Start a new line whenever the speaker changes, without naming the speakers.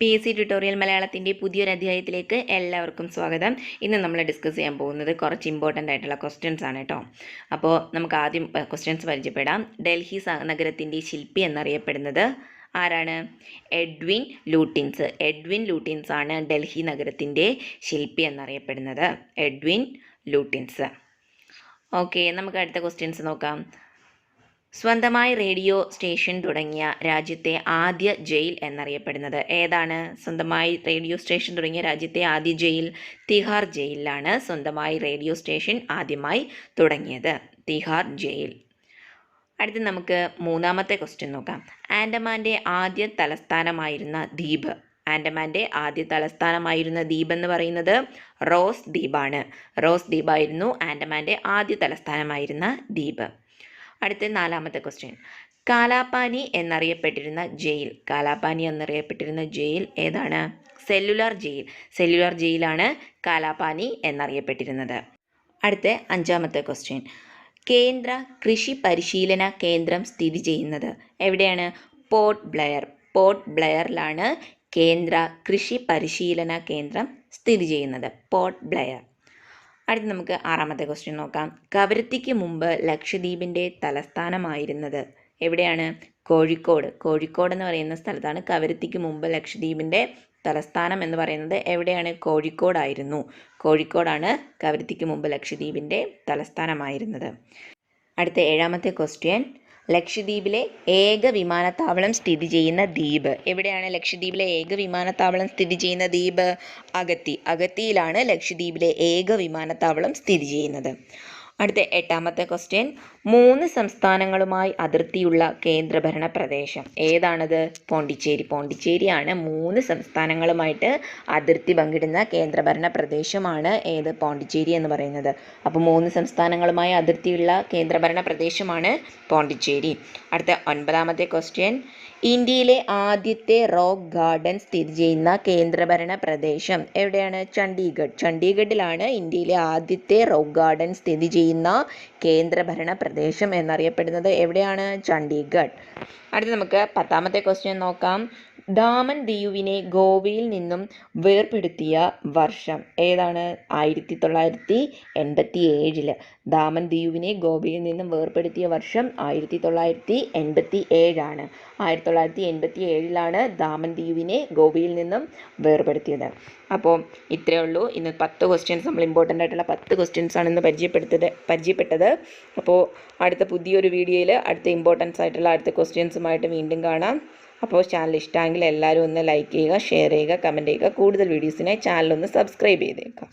PSC tutorial മലയാളത്തിൻ്റെ പുതിയൊരു അധ്യായത്തിലേക്ക് എല്ലാവർക്കും സ്വാഗതം. ഇന്ന് നമ്മൾ ഡിസ്കസ് ചെയ്യാൻ പോകുന്നത് കുറച്ച് ഇമ്പോർട്ടൻ്റ് ആയിട്ടുള്ള ക്വസ്റ്റ്യൻസ് ആണ് കേട്ടോ. അപ്പോൾ നമുക്ക് ആദ്യം ക്വസ്റ്റ്യൻസ് പരിചയപ്പെടാം. ഡൽഹി നഗരത്തിൻ്റെ ശില്പി എന്നറിയപ്പെടുന്നത് ആരാണ്? Edwin Lutyens. എഡ്വിൻ ലൂട്ടിൻസ് ആണ് ഡൽഹി നഗരത്തിൻ്റെ ശില്പി എന്നറിയപ്പെടുന്നത്. Edwin Lutyens. ഓക്കെ, നമുക്ക് അടുത്ത ക്വസ്റ്റ്യൻസ് നോക്കാം. സ്വന്തമായി റേഡിയോ സ്റ്റേഷൻ തുടങ്ങിയ രാജ്യത്തെ ആദ്യ ജയിൽ എന്നറിയപ്പെടുന്നത് ഏതാണ്? സ്വന്തമായി റേഡിയോ സ്റ്റേഷൻ തുടങ്ങിയ രാജ്യത്തെ ആദ്യ ജയിൽ തിഹാർ ജയിലിലാണ് സ്വന്തമായി റേഡിയോ സ്റ്റേഷൻ ആദ്യമായി തുടങ്ങിയത്. തിഹാർ ജയിൽ. അടുത്ത് നമുക്ക് മൂന്നാമത്തെ ക്വസ്റ്റ്യൻ നോക്കാം. ആൻഡമാൻ്റെ ആദ്യ തലസ്ഥാനമായിരുന്ന ദ്വീപ്. ആൻഡമാൻ്റെ ആദ്യ തലസ്ഥാനമായിരുന്ന ദ്വീപ് എന്ന് പറയുന്നത് റോസ് ദ്വീപാണ്. റോസ് ദ്വീപായിരുന്നു ആൻഡമാൻ്റെ ആദ്യ തലസ്ഥാനമായിരുന്ന ദ്വീപ്. അടുത്ത നാലാമത്തെ ക്വസ്റ്റ്യൻ. കാലാപാനി എന്നറിയപ്പെട്ടിരുന്ന ജയിൽ. കാലാപാനി എന്നറിയപ്പെട്ടിരുന്ന ജയിൽ ഏതാണ്? Cellular jail. സെല്ലുലാർ ജയിലാണ് കാലാപാനി എന്നറിയപ്പെട്ടിരുന്നത്. അടുത്ത അഞ്ചാമത്തെ ക്വസ്റ്റ്യൻ. കേന്ദ്ര കൃഷി പരിശീലന കേന്ദ്രം സ്ഥിതി ചെയ്യുന്നത് എവിടെയാണ്? പോർട്ട് ബ്ലെയർ. പോർട്ട് ബ്ലെയറിലാണ് കേന്ദ്ര കൃഷി പരിശീലന കേന്ദ്രം സ്ഥിതി ചെയ്യുന്നത്. പോർട്ട് ബ്ലെയർ. അടുത്ത് നമുക്ക് ആറാമത്തെ ക്വസ്റ്റ്യൻ നോക്കാം. കവരത്തിക്ക് മുമ്പ് ലക്ഷദ്വീപിൻ്റെ തലസ്ഥാനമായിരുന്നത് എവിടെയാണ്? കോഴിക്കോട്. കോഴിക്കോട് എന്ന് പറയുന്ന സ്ഥലത്താണ് കവരത്തിക്ക് മുമ്പ് ലക്ഷദ്വീപിൻ്റെ തലസ്ഥാനം എന്ന് പറയുന്നത്. എവിടെയാണ്? കോഴിക്കോടായിരുന്നു. കോഴിക്കോടാണ് കവരത്തിക്ക് മുമ്പ് ലക്ഷദ്വീപിൻ്റെ തലസ്ഥാനമായിരുന്നത്. അടുത്ത ഏഴാമത്തെ ക്വസ്റ്റ്യൻ. ലക്ഷദ്വീപിലെ ഏക വിമാനത്താവളം സ്ഥിതി ചെയ്യുന്ന ദ്വീപ് എവിടെയാണ്? ലക്ഷദ്വീപിലെ ഏക വിമാനത്താവളം സ്ഥിതി ചെയ്യുന്ന ദ്വീപ് അഗത്തി. അഗത്തിയിലാണ് ലക്ഷദ്വീപിലെ ഏക വിമാനത്താവളം സ്ഥിതി ചെയ്യുന്നത്. അടുത്ത എട്ടാമത്തെ ക്വസ്റ്റ്യൻ. 3 സംസ്ഥാനങ്ങളുമായി അതിർത്തിയുള്ള കേന്ദ്രഭരണ പ്രദേശം ഏതാണത്? പോണ്ടിച്ചേരി. പോണ്ടിച്ചേരിയാണ് 3 സംസ്ഥാനങ്ങളുമായിട്ട് അതിർത്തി പങ്കിടുന്ന കേന്ദ്രഭരണ പ്രദേശമാണ് ഏത്? പോണ്ടിച്ചേരി എന്ന് പറയുന്നത്. അപ്പോൾ 3 സംസ്ഥാനങ്ങളുമായി അതിർത്തിയുള്ള കേന്ദ്രഭരണ പ്രദേശമാണ് പോണ്ടിച്ചേരി. അടുത്ത 9ാമത്തെ ക്വസ്റ്റ്യൻ. ഇന്ത്യയിലെ ആദ്യത്തെ റോക്ക് ഗാർഡൻ സ്ഥിതി ചെയ്യുന്ന കേന്ദ്രഭരണ പ്രദേശം എവിടെയാണ്? ചണ്ഡീഗഡ്. ചണ്ഡീഗഡിലാണ് ഇന്ത്യയിലെ ആദ്യത്തെ റോക്ക് ഗാർഡൻ സ്ഥിതി ചെയ്യുന്ന കേന്ദ്രഭരണ പ്രദേശം എന്നറിയപ്പെടുന്നത്. എവിടെയാണ്? ചണ്ഡീഗഡ്. അടുത്ത് നമുക്ക് 10ാമത്തെ ക്വസ്റ്റ്യൻ നോക്കാം. ദാമൻ ദിയുവിനെ ഗോവയിൽ നിന്നും വേർപെടുത്തിയ വർഷം ഏതാണ്? 1987. ദാമൻ ദിയുവിനെ ഗോവയിൽ നിന്നും വേർപെടുത്തിയ വർഷം 1987 ആണ്. 1987 ദാമൻ ദിയുവിനെ ഗോവയിൽ നിന്നും വേർപെടുത്തിയത്. അപ്പോൾ ഇത്രയേ ഉള്ളൂ. ഇന്ന് 10 ക്വസ്റ്റ്യൻസ്, നമ്മൾ ഇമ്പോർട്ടൻ്റ് ആയിട്ടുള്ള 10 ക്വസ്റ്റ്യൻസ് ആണ് ഇന്ന് പരിചയപ്പെട്ടത്. അപ്പോൾ അടുത്ത പുതിയൊരു വീഡിയോയിൽ അടുത്ത ഇമ്പോർട്ടൻസ് ആയിട്ടുള്ള അടുത്ത ക്വസ്റ്റ്യൻസുമായിട്ട് വീണ്ടും കാണാം. അപ്പോൾ ചാനൽ ഇഷ്ടമെങ്കിൽ എല്ലാവരും ഒന്ന് ലൈക്ക് ചെയ്യുക, ഷെയർ ചെയ്യുക, കമൻറ്റ് ചെയ്യുക. കൂടുതൽ വീഡിയോസിനായി ചാനലൊന്ന് സബ്സ്ക്രൈബ് ചെയ്തേക്കാം.